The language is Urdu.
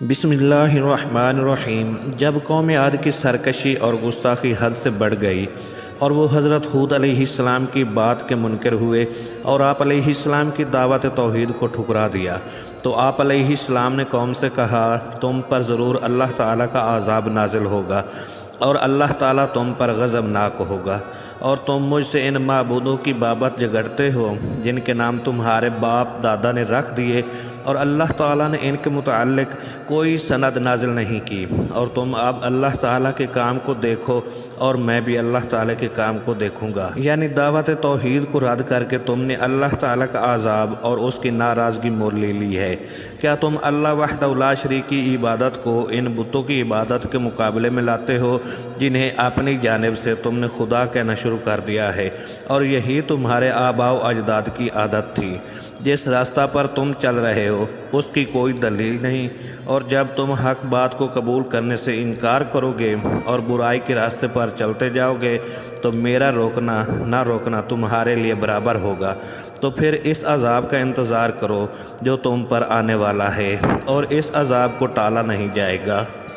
بسم اللہ الرحمن الرحیم۔ جب قوم عاد کی سرکشی اور گستاخی حد سے بڑھ گئی اور وہ حضرت ہود علیہ السلام کی بات کے منکر ہوئے اور آپ علیہ السلام کی دعوت توحید کو ٹھکرا دیا، تو آپ علیہ السلام نے قوم سے کہا، تم پر ضرور اللہ تعالیٰ کا عذاب نازل ہوگا اور اللہ تعالیٰ تم پر غضبناک ہوگا، اور تم مجھ سے ان معبودوں کی بابت جھگڑتے ہو جن کے نام تمہارے باپ دادا نے رکھ دیے، اور اللہ تعالیٰ نے ان کے متعلق کوئی سند نازل نہیں کی، اور تم اب اللہ تعالیٰ کے کام کو دیکھو اور میں بھی اللہ تعالیٰ کے کام کو دیکھوں گا۔ یعنی دعوت توحید کو رد کر کے تم نے اللہ تعالیٰ کا عذاب اور اس کی ناراضگی مول لے لی ہے۔ کیا تم اللہ وحدہ لا شریک کی عبادت کو ان بتوں کی عبادت کے مقابلے میں لاتے ہو جنہیں اپنی جانب سے تم نے خدا کہنا شروع کر دیا ہے، اور یہی تمہارے آباء و اجداد کی عادت تھی؟ جس راستہ پر تم چل رہے ہو اس کی کوئی دلیل نہیں، اور جب تم حق بات کو قبول کرنے سے انکار کرو گے اور برائی کے راستے پر چلتے جاؤ گے تو میرا روکنا نہ روکنا تمہارے لیے برابر ہوگا۔ تو پھر اس عذاب کا انتظار کرو جو تم پر آنے والا ہے، اور اس عذاب کو ٹالا نہیں جائے گا۔